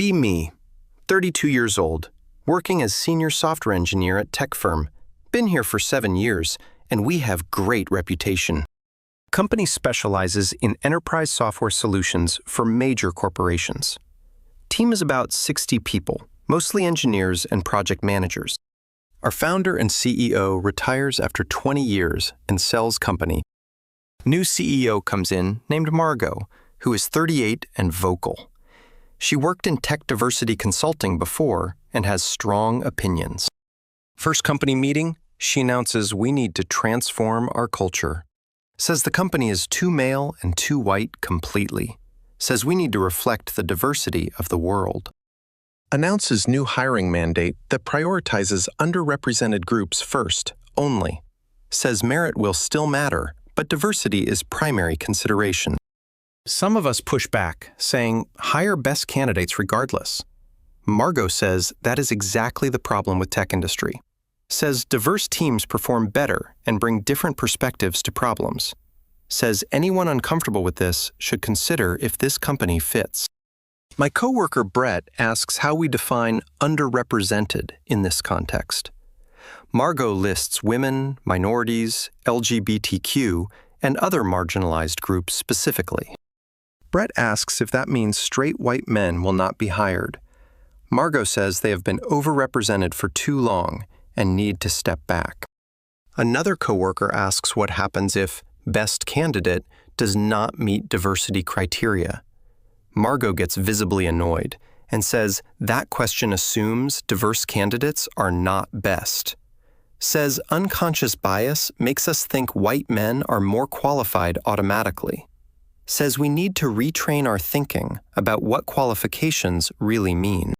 Be me, 32 years old, working as senior software engineer at tech firm. Been here for 7 years, and we have great reputation. Company specializes in enterprise software solutions for major corporations. Team is about 60 people, mostly engineers and project managers. Our founder and CEO retires after 20 years and sells company. New CEO comes in named Margot, who is 38 and vocal. She worked in tech diversity consulting before and has strong opinions. First company meeting, she announces we need to transform our culture. Says the company is too male and too white completely. Says we need to reflect the diversity of the world. Announces new hiring mandate that prioritizes underrepresented groups first, only. Says merit will still matter, but diversity is primary consideration. Some of us push back, saying hire best candidates regardless. Margot says that is exactly the problem with tech industry. Says diverse teams perform better and bring different perspectives to problems. Says anyone uncomfortable with this should consider if this company fits. My coworker Brett asks how we define underrepresented in this context. Margot lists women, minorities, LGBTQ, and other marginalized groups specifically. Brett asks if that means straight white men will not be hired. Margot says they have been overrepresented for too long and need to step back. Another coworker asks what happens if best candidate does not meet diversity criteria. Margot gets visibly annoyed and says that question assumes diverse candidates are not best. Says unconscious bias makes us think white men are more qualified automatically. Says we need to retrain our thinking about what qualifications really mean.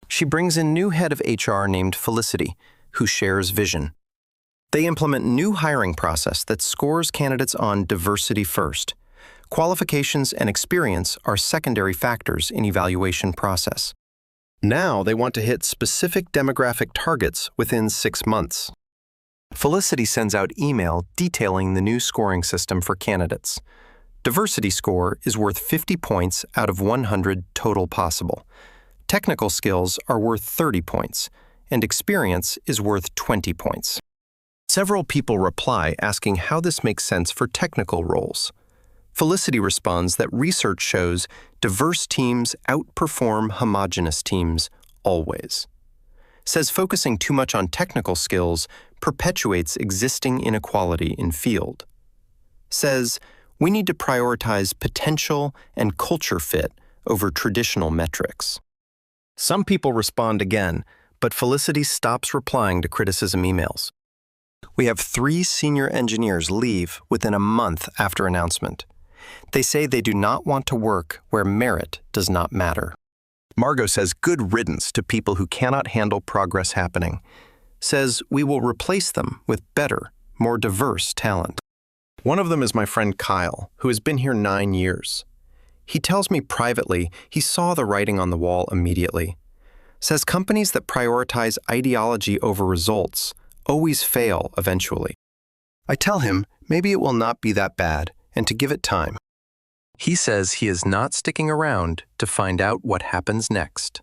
She brings in new head of HR named Felicity, who shares vision. They implement new hiring process that scores candidates on diversity first. Qualifications and experience are secondary factors in evaluation process. Now they want to hit specific demographic targets within 6 months. Felicity sends out email detailing the new scoring system for candidates. Diversity score is worth 50 points out of 100 total possible. Technical skills are worth 30 points, and experience is worth 20 points. Several people reply asking how this makes sense for technical roles. Felicity responds that research shows diverse teams outperform homogeneous teams always. Says focusing too much on technical skills perpetuates existing inequality in field. Says we need to prioritize potential and culture fit over traditional metrics. Some people respond again, but Felicity stops replying to criticism emails. We have 3 senior engineers leave within a month after announcement. They say they do not want to work where merit does not matter. Margot says good riddance to people who cannot handle progress happening. Says we will replace them with better, more diverse talent. One of them is my friend Kyle, who has been here 9 years. He tells me privately he saw the writing on the wall immediately. Says companies that prioritize ideology over results always fail eventually. I tell him maybe it will not be that bad and to give it time. He says he is not sticking around to find out what happens next.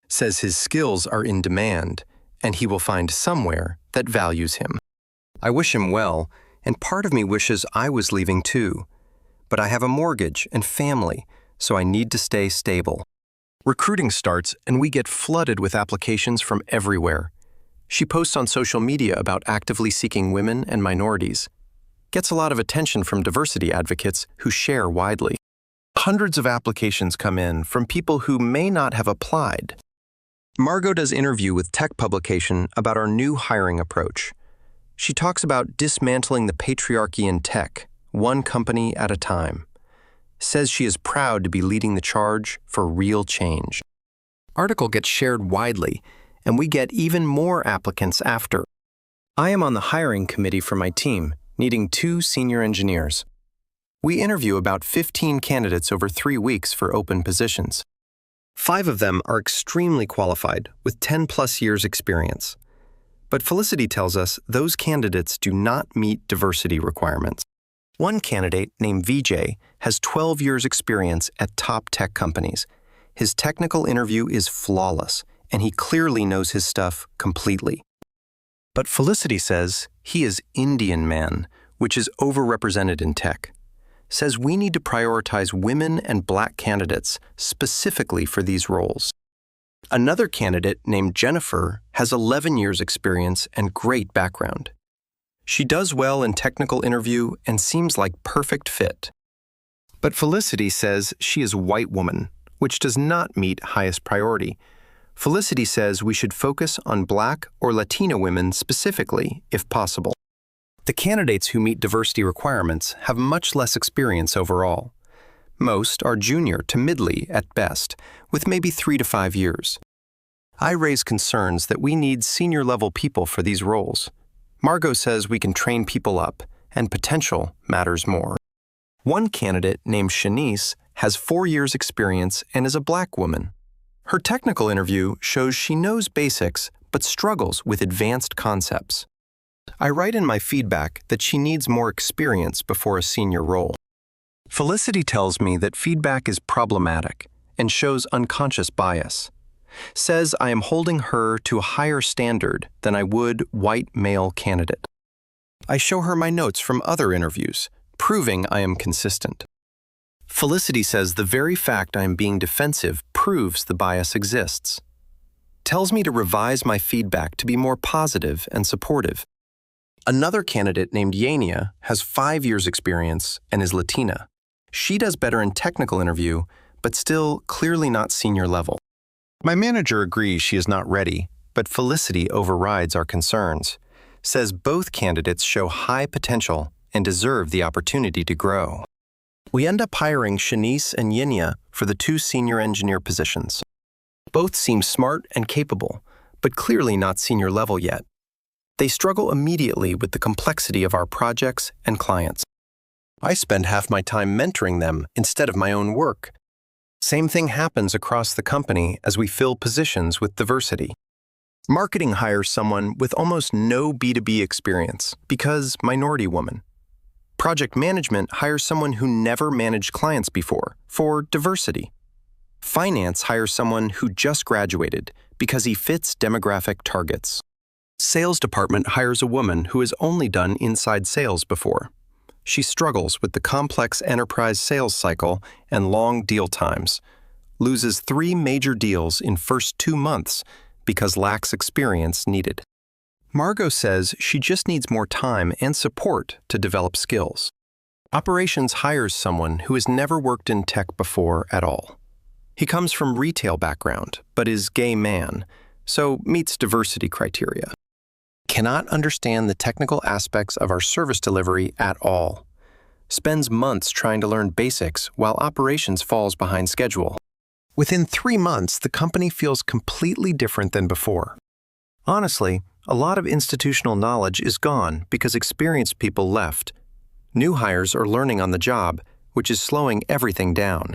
Says his skills are in demand and he will find somewhere that values him. I wish him well, and part of me wishes I was leaving too. But I have a mortgage and family, so I need to stay stable. Recruiting starts and we get flooded with applications from everywhere. She posts on social media about actively seeking women and minorities. Gets a lot of attention from diversity advocates who share widely. Hundreds of applications come in from people who may not have applied. Margot does interview with tech publication about our new hiring approach. She talks about dismantling the patriarchy in tech, one company at a time. Says she is proud to be leading the charge for real change. Article gets shared widely, and we get even more applicants after. I am on the hiring committee for my team, needing 2 senior engineers. We interview about 15 candidates over 3 weeks for open positions. 5 of them are extremely qualified with 10+ years experience. But Felicity tells us those candidates do not meet diversity requirements. One candidate named VJ has 12 years experience at top tech companies. His technical interview is flawless, and he clearly knows his stuff completely. But Felicity says he is Indian man, which is overrepresented in tech. Says we need to prioritize women and Black candidates specifically for these roles. Another candidate named Jennifer has 11 years experience and great background. She does well in technical interview and seems like perfect fit. But Felicity says she is a white woman, which does not meet highest priority. Felicity says we should focus on Black or Latina women specifically, if possible. The candidates who meet diversity requirements have much less experience overall. Most are junior to middly at best, with maybe 3 to 5 years. I raise concerns that we need senior-level people for these roles. Margot says we can train people up, and potential matters more. One candidate named Shanice has 4 years' experience and is a Black woman. Her technical interview shows she knows basics but struggles with advanced concepts. I write in my feedback that she needs more experience before a senior role. Felicity tells me that feedback is problematic and shows unconscious bias. Says I am holding her to a higher standard than I would white male candidate. I show her my notes from other interviews, proving I am consistent. Felicity says the very fact I am being defensive proves the bias exists. Tells me to revise my feedback to be more positive and supportive. Another candidate named Yania has 5 years experience and is Latina. She does better in technical interview, but still clearly not senior level. My manager agrees she is not ready, but Felicity overrides our concerns. Says both candidates show high potential and deserve the opportunity to grow. We end up hiring Shanice and Yinya for the 2 senior engineer positions. Both seem smart and capable, but clearly not senior level yet. They struggle immediately with the complexity of our projects and clients. I spend half my time mentoring them instead of my own work. Same thing happens across the company as we fill positions with diversity. Marketing hires someone with almost no B2B experience because minority woman. Project management hires someone who never managed clients before for diversity. Finance hires someone who just graduated because he fits demographic targets. Sales department hires a woman who has only done inside sales before. She struggles with the complex enterprise sales cycle and long deal times, loses 3 major deals in first 2 months because lacks experience needed. Margot says she just needs more time and support to develop skills. Operations hires someone who has never worked in tech before at all. He comes from retail background, but is gay man, so meets diversity criteria. Cannot understand the technical aspects of our service delivery at all. Spends months trying to learn basics while operations falls behind schedule. Within 3 months, the company feels completely different than before. Honestly, a lot of institutional knowledge is gone because experienced people left. New hires are learning on the job, which is slowing everything down.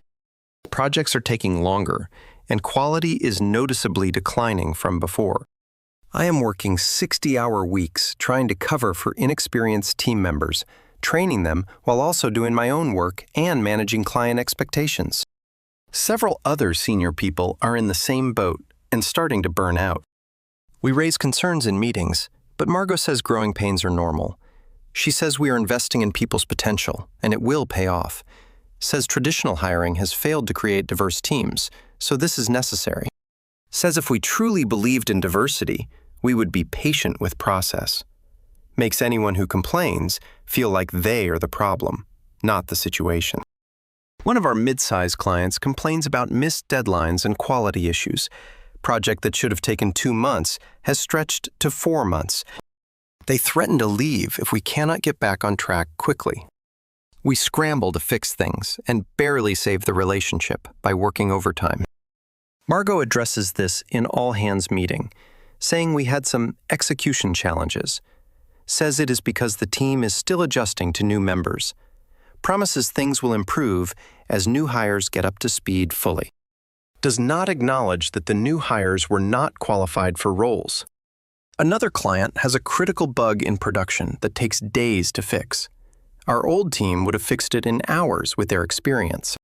Projects are taking longer, and quality is noticeably declining from before. I am working 60-hour weeks trying to cover for inexperienced team members, training them while also doing my own work and managing client expectations. Several other senior people are in the same boat and starting to burn out. We raise concerns in meetings, but Margot says growing pains are normal. She says we are investing in people's potential, and it will pay off. Says traditional hiring has failed to create diverse teams, so this is necessary. Says if we truly believed in diversity, we would be patient with process. Makes anyone who complains feel like they are the problem, not the situation. One of our mid-sized clients complains about missed deadlines and quality issues. Project that should have taken 2 months has stretched to 4 months. They threaten to leave if we cannot get back on track quickly. We scramble to fix things and barely save the relationship by working overtime. Margot addresses this in all-hands meeting, saying we had some execution challenges. Says it is because the team is still adjusting to new members. Promises things will improve as new hires get up to speed fully. Does not acknowledge that the new hires were not qualified for roles. Another client has a critical bug in production that takes days to fix. Our old team would have fixed it in hours with their experience.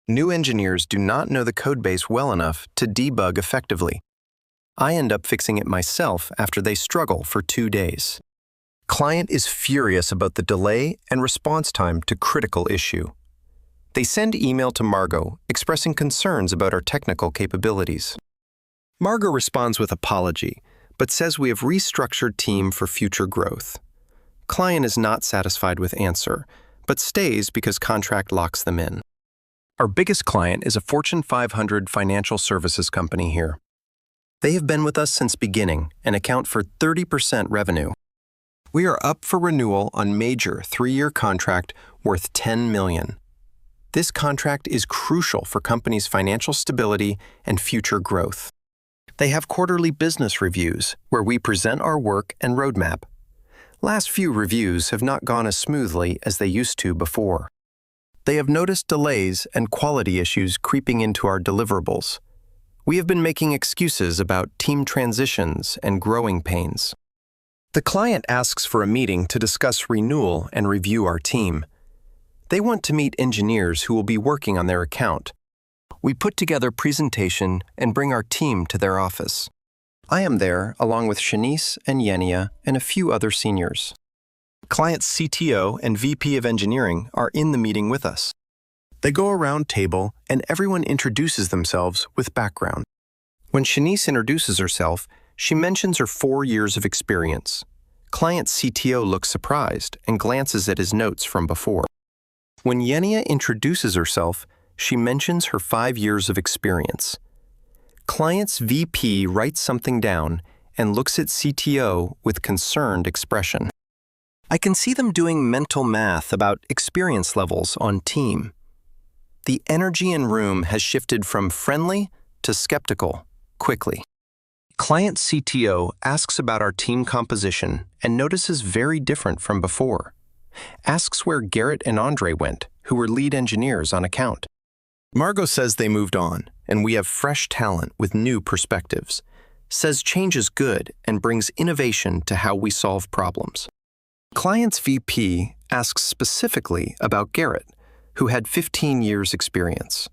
New engineers do not know the codebase well enough to debug effectively. I end up fixing it myself after they struggle for 2 days. Client is furious about the delay and response time to critical issue. They send email to Margot expressing concerns about our technical capabilities. Margot responds with apology, but says we have restructured team for future growth. Client is not satisfied with answer, but stays because contract locks them in. Our biggest client is a Fortune 500 financial services company here. They have been with us since beginning and account for 30% revenue. We are up for renewal on major 3-year contract worth $10 million. This contract is crucial for company's financial stability and future growth. They have quarterly business reviews where we present our work and roadmap. Last few reviews have not gone as smoothly as they used to before. They have noticed delays and quality issues creeping into our deliverables. We have been making excuses about team transitions and growing pains. The client asks for a meeting to discuss renewal and review our team. They want to meet engineers who will be working on their account. We put together presentation and bring our team to their office. I am there along with Shanice and Yenia and a few other seniors. Client's CTO and VP of engineering are in the meeting with us. They go around table and everyone introduces themselves with background. When Shanice introduces herself, she mentions her 4 years of experience. Client's CTO looks surprised and glances at his notes from before. When Yenia introduces herself, she mentions her 5 years of experience. Client's VP writes something down and looks at CTO with concerned expression. I can see them doing mental math about experience levels on team. The energy in room has shifted from friendly to skeptical quickly. Client CTO asks about our team composition and notices very different from before. Asks where Garrett and Andre went, who were lead engineers on account. Margot says they moved on, and we have fresh talent with new perspectives. Says change is good and brings innovation to how we solve problems. Client's VP asks specifically about Garrett, who had 15 years experience.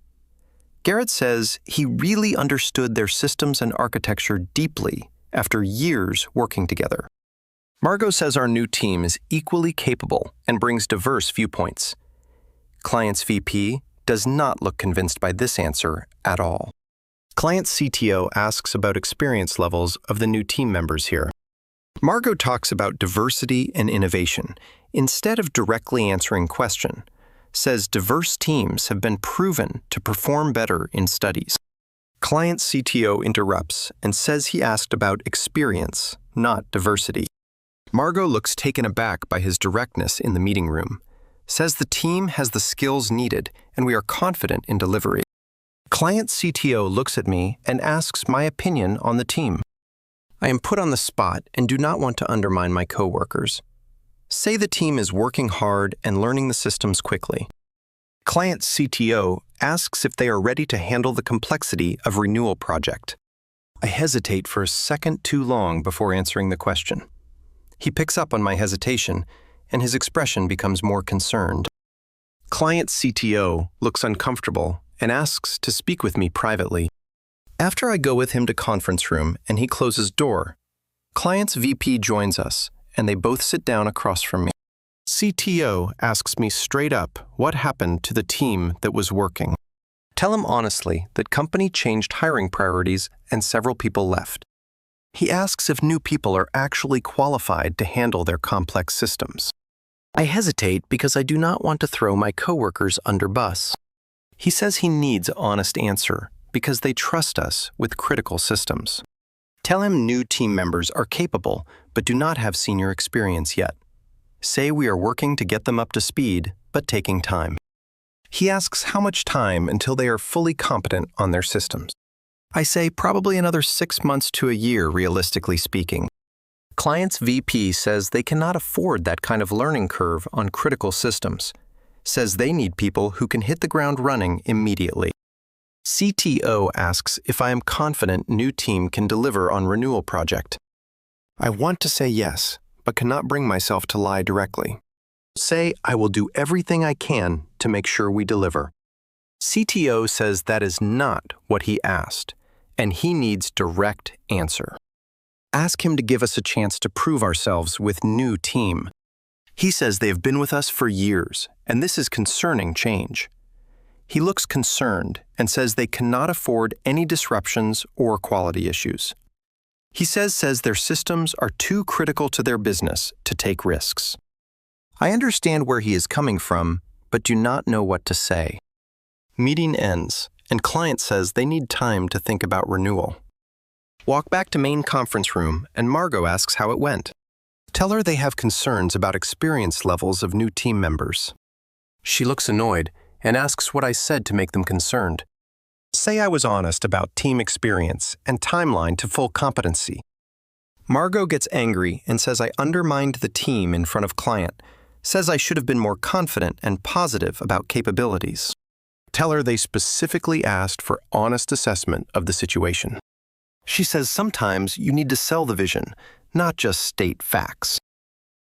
Garrett says he really understood their systems and architecture deeply after years working together. Margot says our new team is equally capable and brings diverse viewpoints. Client's VP does not look convinced by this answer at all. Client's CTO asks about experience levels of the new team members here. Margot talks about diversity and innovation instead of directly answering question. Says diverse teams have been proven to perform better in studies. Client CTO interrupts and says he asked about experience, not diversity. Margot looks taken aback by his directness in the meeting room. Says the team has the skills needed and we are confident in delivery. Client CTO looks at me and asks my opinion on the team. I am put on the spot and do not want to undermine my coworkers. Say the team is working hard and learning the systems quickly. Client CTO asks if they are ready to handle the complexity of renewal project. I hesitate for a second too long before answering the question. He picks up on my hesitation, and his expression becomes more concerned. Client CTO looks uncomfortable and asks to speak with me privately. After I go with him to conference room and he closes door, client's VP joins us, and they both sit down across from me. CTO asks me straight up what happened to the team that was working. Tell him honestly that company changed hiring priorities and several people left. He asks if new people are actually qualified to handle their complex systems. I hesitate because I do not want to throw my coworkers under bus. He says he needs honest answer because they trust us with critical systems. Tell him new team members are capable but do not have senior experience yet. Say we are working to get them up to speed, but taking time. He asks how much time until they are fully competent on their systems. I say probably another 6 months to a year, realistically speaking. Client's VP says they cannot afford that kind of learning curve on critical systems. Says they need people who can hit the ground running immediately. CTO asks if I am confident new team can deliver on renewal project. I want to say yes, but cannot bring myself to lie directly. Say I will do everything I can to make sure we deliver. CTO says that is not what he asked, and he needs direct answer. Ask him to give us a chance to prove ourselves with new team. He says they have been with us for years, and this is concerning change. He looks concerned and says they cannot afford any disruptions or quality issues. He says their systems are too critical to their business to take risks. I understand where he is coming from, but do not know what to say. Meeting ends, and client says they need time to think about renewal. Walk back to main conference room, and Margot asks how it went. Tell her they have concerns about experience levels of new team members. She looks annoyed and asks what I said to make them concerned. Say I was honest about team experience and timeline to full competency. Margot gets angry and says I undermined the team in front of client, says I should have been more confident and positive about capabilities. Tell her they specifically asked for honest assessment of the situation. She says sometimes you need to sell the vision, not just state facts.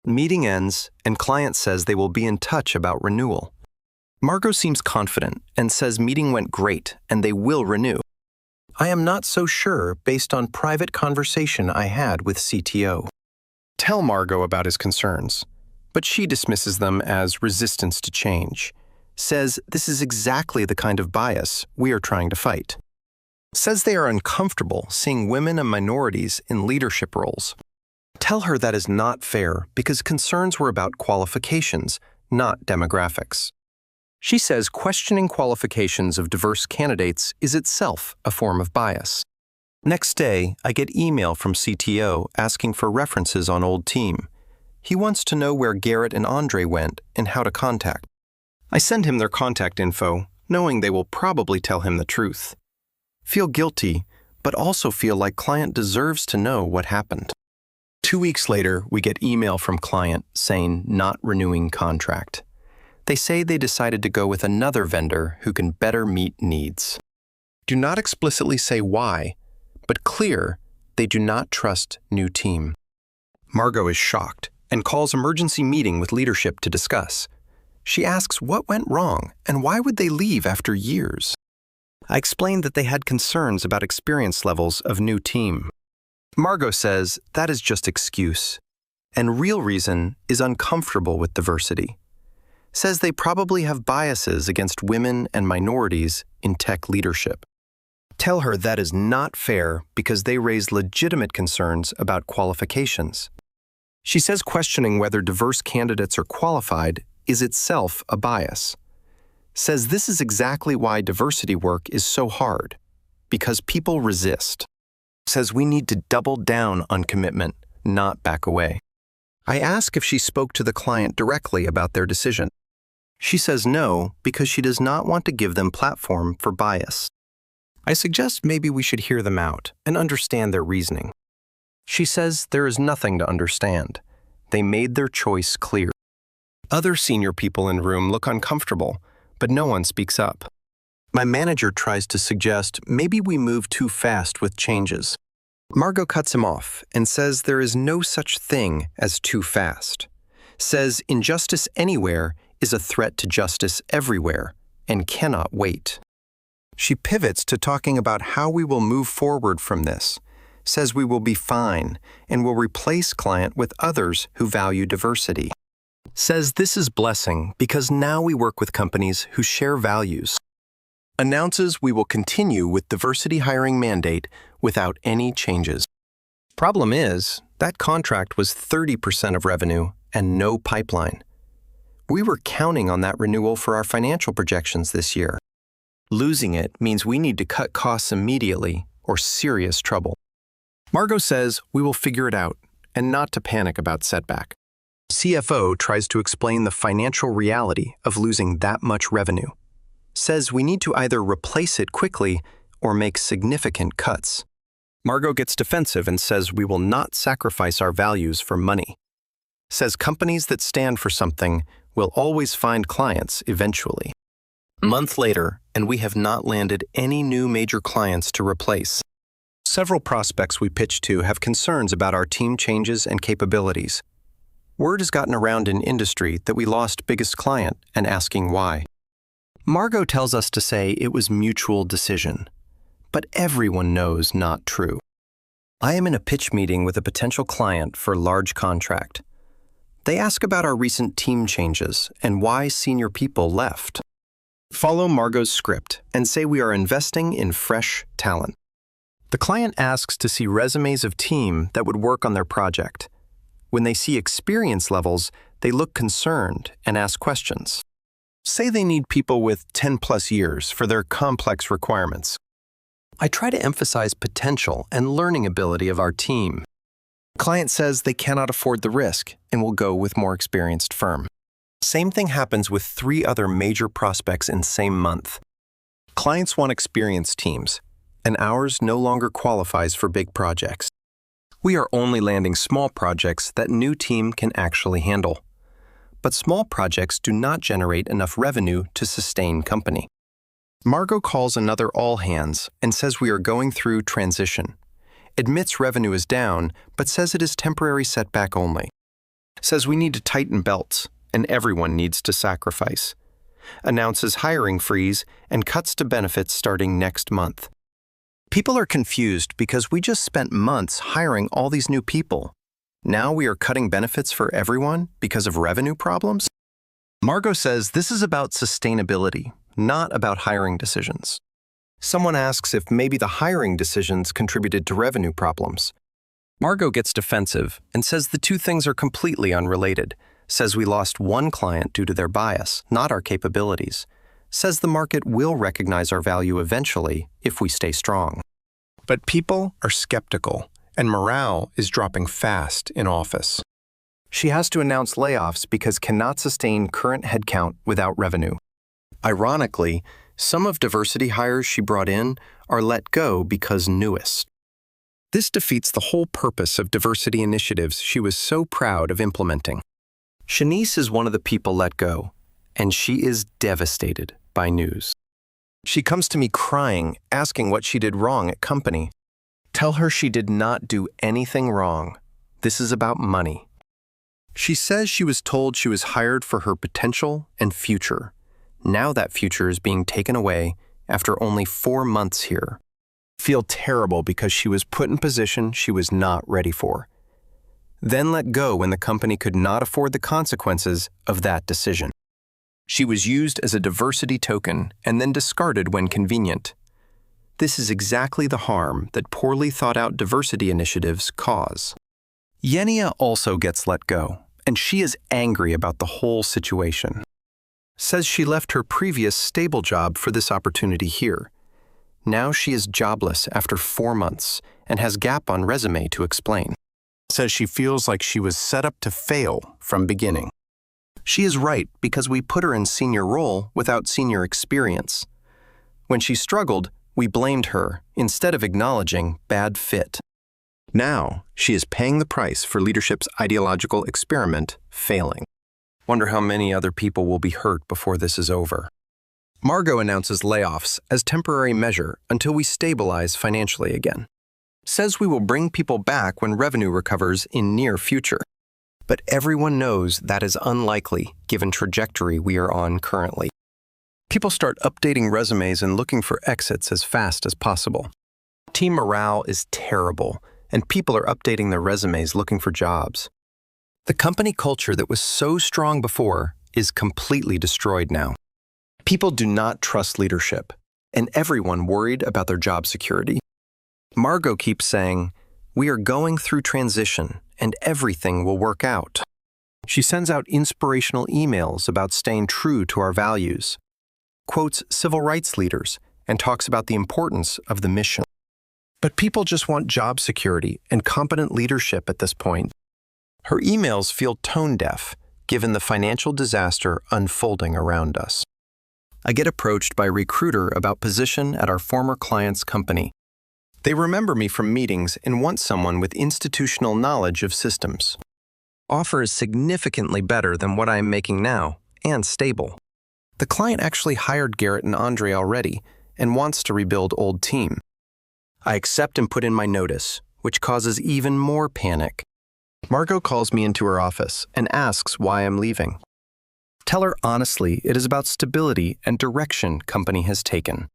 Meeting ends, and client says they will be in touch about renewal. Margot seems confident and says meeting went great and they will renew. I am not so sure based on private conversation I had with CTO. Tell Margot about his concerns, but she dismisses them as resistance to change. Says this is exactly the kind of bias we are trying to fight. Says they are uncomfortable seeing women and minorities in leadership roles. Tell her that is not fair because concerns were about qualifications, not demographics. She says questioning qualifications of diverse candidates is itself a form of bias. Next day, I get email from CTO asking for references on old team. He wants to know where Garrett and Andre went and how to contact. I send him their contact info, knowing they will probably tell him the truth. Feel guilty, but also feel like client deserves to know what happened. 2 weeks later, we get email from client saying not renewing contract. They say they decided to go with another vendor who can better meet needs. Do not explicitly say why, but clear they do not trust new team. Margot is shocked and calls emergency meeting with leadership to discuss. She asks what went wrong and why would they leave after years. I explained that they had concerns about experience levels of new team. Margot says that is just excuse, and real reason is uncomfortable with diversity. Says they probably have biases against women and minorities in tech leadership. Tell her that is not fair because they raise legitimate concerns about qualifications. She says questioning whether diverse candidates are qualified is itself a bias. Says this is exactly why diversity work is so hard, because people resist. Says we need to double down on commitment, not back away. I ask if she spoke to the client directly about their decision. She says no, because she does not want to give them platform for bias. I suggest maybe we should hear them out and understand their reasoning. She says there is nothing to understand. They made their choice clear. Other senior people in room look uncomfortable, but no one speaks up. My manager tries to suggest maybe we move too fast with changes. Margot cuts him off and says there is no such thing as too fast. Says injustice anywhere is a threat to justice everywhere and cannot wait. She pivots to talking about how we will move forward from this. Says we will be fine and will replace client with others who value diversity. Says this is blessing because now we work with companies who share values. Announces we will continue with diversity hiring mandate without any changes. Problem is, that contract was 30% of revenue and no pipeline. We were counting on that renewal for our financial projections this year. Losing it means we need to cut costs immediately or serious trouble. Margot says we will figure it out and not to panic about setback. CFO tries to explain the financial reality of losing that much revenue. Says we need to either replace it quickly or make significant cuts. Margot gets defensive and says we will not sacrifice our values for money. Says companies that stand for something will always find clients eventually. Month later, and we have not landed any new major clients to replace. Several prospects we pitched to have concerns about our team changes and capabilities. Word has gotten around in industry that we lost biggest client and asking why. Margot tells us to say it was mutual decision, but everyone knows not true. I am in a pitch meeting with a potential client for a large contract. They ask about our recent team changes and why senior people left. Follow Margot's script and say we are investing in fresh talent. The client asks to see resumes of team that would work on their project. When they see experience levels, they look concerned and ask questions. Say they need people with 10+ years for their complex requirements. I try to emphasize potential and learning ability of our team. Client says they cannot afford the risk and will go with more experienced firm. Same thing happens with 3 other major prospects in same month. Clients want experienced teams, and ours no longer qualifies for big projects. We are only landing small projects that new team can actually handle. But small projects do not generate enough revenue to sustain company. Margot calls another all-hands and says we are going through transition. Admits revenue is down, but says it is temporary setback only. Says we need to tighten belts, and everyone needs to sacrifice. Announces hiring freeze and cuts to benefits starting next month. People are confused because we just spent months hiring all these new people. Now we are cutting benefits for everyone because of revenue problems? Margot says this is about sustainability, not about hiring decisions. Someone asks if maybe the hiring decisions contributed to revenue problems. Margot gets defensive and says the two things are completely unrelated. Says we lost one client due to their bias, not our capabilities. Says the market will recognize our value eventually if we stay strong. But people are skeptical, and morale is dropping fast in office. She has to announce layoffs because cannot sustain current headcount without revenue. Ironically, some of diversity hires she brought in are let go because newest. This defeats the whole purpose of diversity initiatives she was so proud of implementing. Shanice is one of the people let go, and she is devastated by news. She comes to me crying, asking what she did wrong at company. Tell her she did not do anything wrong. This is about money. She says she was told she was hired for her potential and future. Now that future is being taken away after only 4 months here. Feel terrible because she was put in position she was not ready for. Then let go when the company could not afford the consequences of that decision. She was used as a diversity token and then discarded when convenient. This is exactly the harm that poorly thought-out diversity initiatives cause. Yenia also gets let go, and she is angry about the whole situation. Says she left her previous stable job for this opportunity here. Now she is jobless after 4 months and has gap on resume to explain. Says she feels like she was set up to fail from beginning. She is right because we put her in senior role without senior experience. When she struggled, we blamed her instead of acknowledging bad fit. Now, she is paying the price for leadership's ideological experiment failing. Wonder how many other people will be hurt before this is over. Margot announces layoffs as temporary measure until we stabilize financially again. Says we will bring people back when revenue recovers in near future. But everyone knows that is unlikely given trajectory we are on currently. People start updating resumes and looking for exits as fast as possible. Team morale is terrible, and people are updating their resumes looking for jobs. The company culture that was so strong before is completely destroyed now. People do not trust leadership, and everyone worried about their job security. Margot keeps saying, "We are going through transition, and everything will work out." She sends out inspirational emails about staying true to our values, quotes civil rights leaders, and talks about the importance of the mission. But people just want job security and competent leadership at this point. Her emails feel tone-deaf, given the financial disaster unfolding around us. I get approached by a recruiter about position at our former client's company. They remember me from meetings and want someone with institutional knowledge of systems. Offer is significantly better than what I am making now, and stable. The client actually hired Garrett and Andre already and wants to rebuild old team. I accept and put in my notice, which causes even more panic. Margot calls me into her office and asks why I'm leaving. Tell her honestly it is about stability and direction company has taken.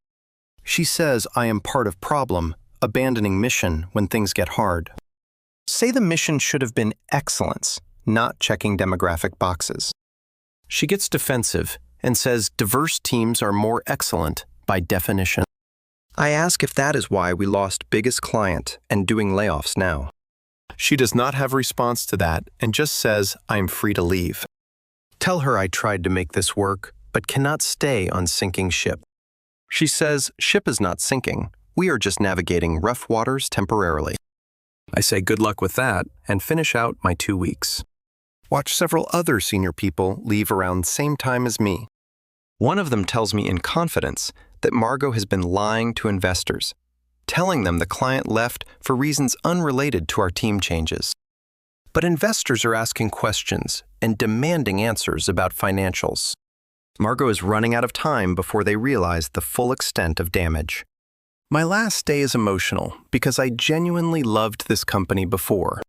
She says I am part of problem, abandoning mission when things get hard. Say the mission should have been excellence, not checking demographic boxes. She gets defensive and says diverse teams are more excellent by definition. I ask if that is why we lost biggest client and doing layoffs now. She does not have a response to that and just says I am free to leave. Tell her I tried to make this work, but cannot stay on sinking ship. She says ship is not sinking, we are just navigating rough waters temporarily. I say good luck with that and finish out my 2 weeks. Watch several other senior people leave around the same time as me. One of them tells me in confidence that Margot has been lying to investors, telling them the client left for reasons unrelated to our team changes. But investors are asking questions and demanding answers about financials. Margot is running out of time before they realize the full extent of damage. My last day is emotional because I genuinely loved this company before.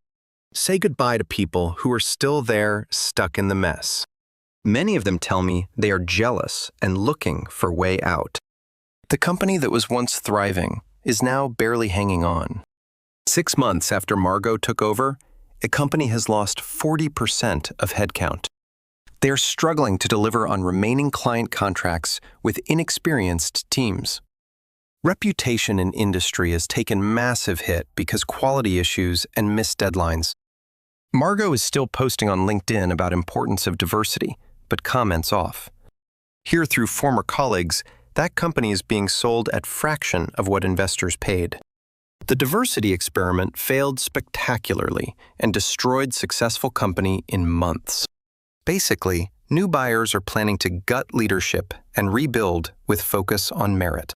Say goodbye to people who are still there, stuck in the mess. Many of them tell me they are jealous and looking for way out. The company that was once thriving is now barely hanging on. 6 months after Margot took over, a company has lost 40% of headcount. They are struggling to deliver on remaining client contracts with inexperienced teams. Reputation in industry has taken massive hit because quality issues and missed deadlines. Margot is still posting on LinkedIn about importance of diversity, but comments off. Here through former colleagues, that company is being sold at fraction of what investors paid. The diversity experiment failed spectacularly and destroyed successful company in months. Basically, new buyers are planning to gut leadership and rebuild with focus on merit.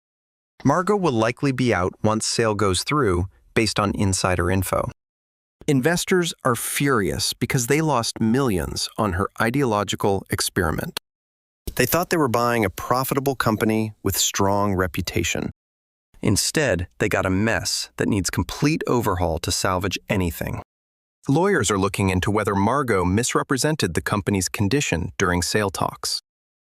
Margot will likely be out once sale goes through based on insider info. Investors are furious because they lost millions on her ideological experiment. They thought they were buying a profitable company with strong reputation. Instead, they got a mess that needs complete overhaul to salvage anything. Lawyers are looking into whether Margot misrepresented the company's condition during sale talks.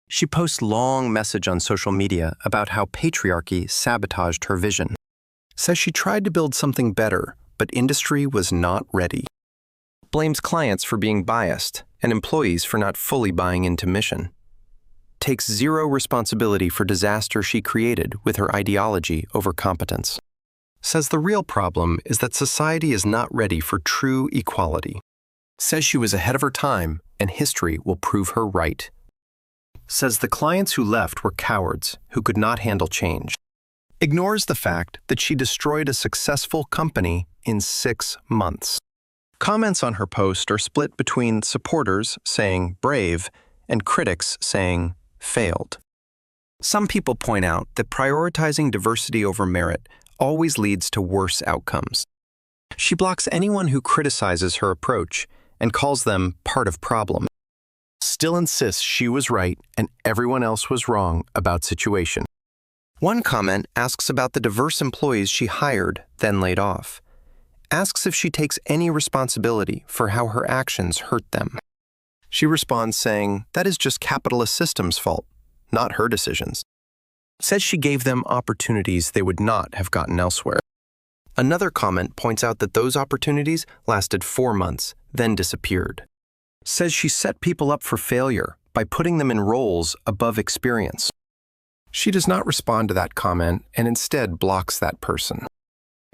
She posts long message on social media about how patriarchy sabotaged her vision. Says she tried to build something better, but industry was not ready. Blames clients for being biased and employees for not fully buying into mission. Takes zero responsibility for disaster she created with her ideology over competence. Says the real problem is that society is not ready for true equality. Says she was ahead of her time and history will prove her right. Says the clients who left were cowards who could not handle change. Ignores the fact that she destroyed a successful company in 6 months. Comments on her post are split between supporters saying brave and critics saying failed. Some people point out that prioritizing diversity over merit always leads to worse outcomes. She blocks anyone who criticizes her approach and calls them part of problem. Still insists she was right and everyone else was wrong about situation. One comment asks about the diverse employees she hired, then laid off. Asks if she takes any responsibility for how her actions hurt them. She responds saying that is just capitalist system's fault, not her decisions. Says she gave them opportunities they would not have gotten elsewhere. Another comment points out that those opportunities lasted 4 months, then disappeared. Says she set people up for failure by putting them in roles above experience. She does not respond to that comment and instead blocks that person.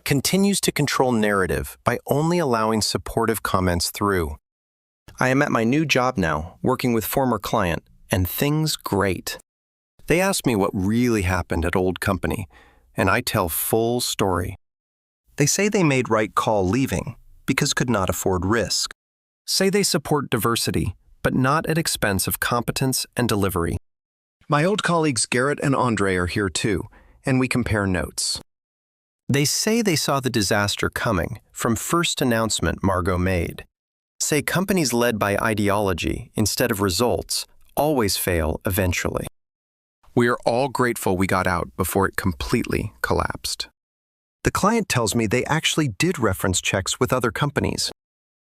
Continues to control narrative by only allowing supportive comments through. I am at my new job now, working with former client, and things great. They ask me what really happened at old company, and I tell full story. They say they made right call leaving because could not afford risk. Say they support diversity, but not at expense of competence and delivery. My old colleagues Garrett and Andre are here too, and we compare notes. They say they saw the disaster coming from first announcement Margot made. Say companies led by ideology instead of results always fail eventually. We are all grateful we got out before it completely collapsed. The client tells me they actually did reference checks with other companies.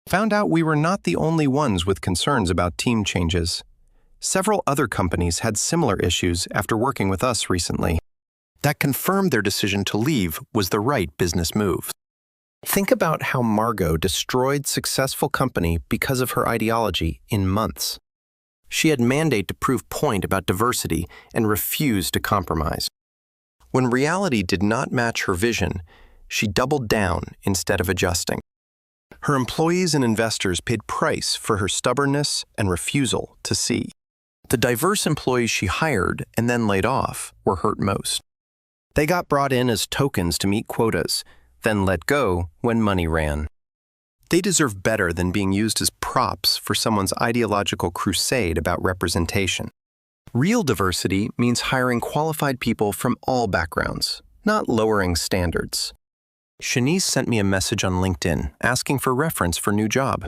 Found out we were not the only ones with concerns about team changes. Several other companies had similar issues after working with us recently. That confirmed their decision to leave was the right business move. Think about how Margot destroyed successful company because of her ideology in months. She had mandate to prove point about diversity and refused to compromise. When reality did not match her vision, she doubled down instead of adjusting. Her employees and investors paid price for her stubbornness and refusal to see. The diverse employees she hired and then laid off were hurt most. They got brought in as tokens to meet quotas, then let go when money ran. They deserve better than being used as props for someone's ideological crusade about representation. Real diversity means hiring qualified people from all backgrounds, not lowering standards. Shanice sent me a message on LinkedIn asking for reference for new job.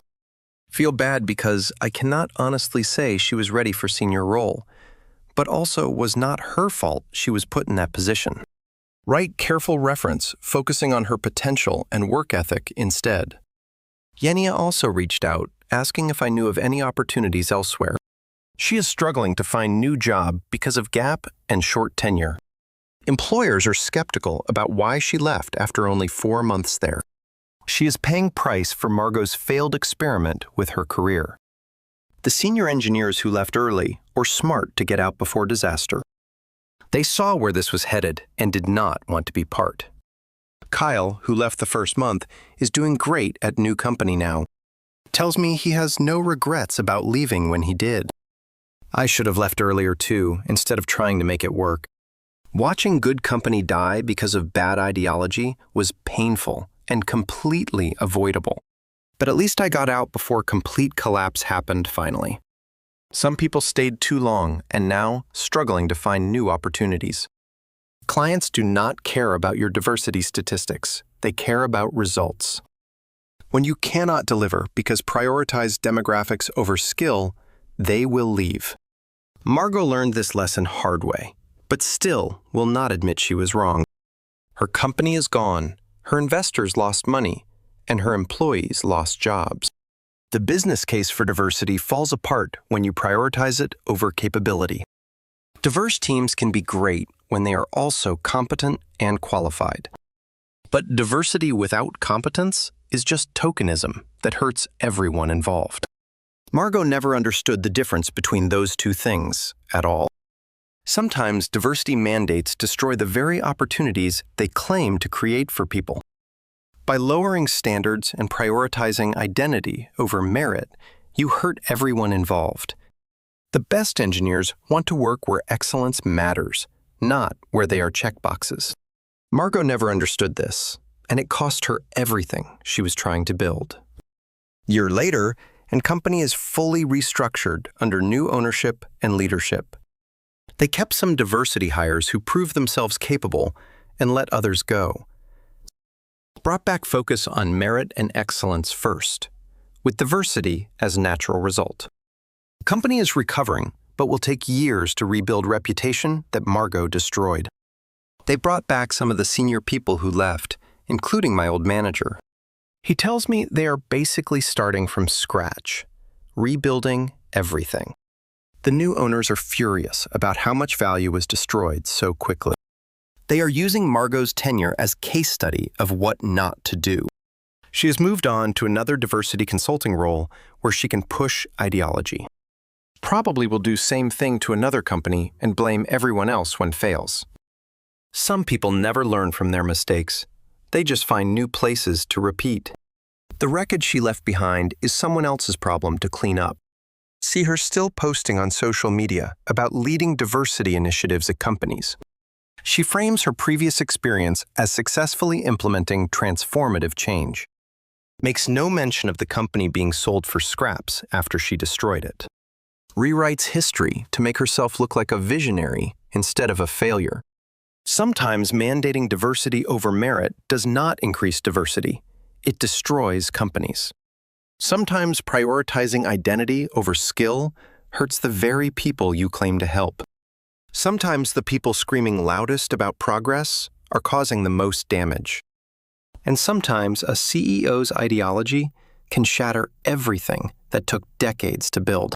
Feel bad because I cannot honestly say she was ready for senior role, but also was not her fault she was put in that position. Write careful reference, focusing on her potential and work ethic instead. Yenia also reached out, asking if I knew of any opportunities elsewhere. She is struggling to find new job because of gap and short tenure. Employers are skeptical about why she left after only 4 months there. She is paying price for Margot's failed experiment with her career. The senior engineers who left early were smart to get out before disaster. They saw where this was headed and did not want to be part. Kyle, who left the first month, is doing great at new company now. Tells me he has no regrets about leaving when he did. I should have left earlier too, instead of trying to make it work. Watching good company die because of bad ideology was painful and completely avoidable. But at least I got out before complete collapse happened finally. Some people stayed too long and now struggling to find new opportunities. Clients do not care about your diversity statistics. They care about results. When you cannot deliver because prioritize demographics over skill, they will leave. Margot learned this lesson hard way, but still will not admit she was wrong. Her company is gone, her investors lost money, and her employees lost jobs. The business case for diversity falls apart when you prioritize it over capability. Diverse teams can be great when they are also competent and qualified. But diversity without competence is just tokenism that hurts everyone involved. Margot never understood the difference between those two things at all. Sometimes diversity mandates destroy the very opportunities they claim to create for people. By lowering standards and prioritizing identity over merit, you hurt everyone involved. The best engineers want to work where excellence matters, not where they are checkboxes. Margot never understood this, and it cost her everything she was trying to build. A year later, and company is fully restructured under new ownership and leadership. They kept some diversity hires who proved themselves capable and let others go. Brought back focus on merit and excellence first, with diversity as a natural result. The company is recovering, but will take years to rebuild reputation that Margot destroyed. They brought back some of the senior people who left, including my old manager. He tells me they are basically starting from scratch, rebuilding everything. The new owners are furious about how much value was destroyed so quickly. They are using Margot's tenure as case study of what not to do. She has moved on to another diversity consulting role where she can push ideology. Probably will do same thing to another company and blame everyone else when fails. Some people never learn from their mistakes. They just find new places to repeat. The wreckage she left behind is someone else's problem to clean up. See her still posting on social media about leading diversity initiatives at companies. She frames her previous experience as successfully implementing transformative change. Makes no mention of the company being sold for scraps after she destroyed it. Rewrites history to make herself look like a visionary instead of a failure. Sometimes mandating diversity over merit does not increase diversity. It destroys companies. Sometimes prioritizing identity over skill hurts the very people you claim to help. Sometimes the people screaming loudest about progress are causing the most damage. And sometimes a CEO's ideology can shatter everything that took decades to build.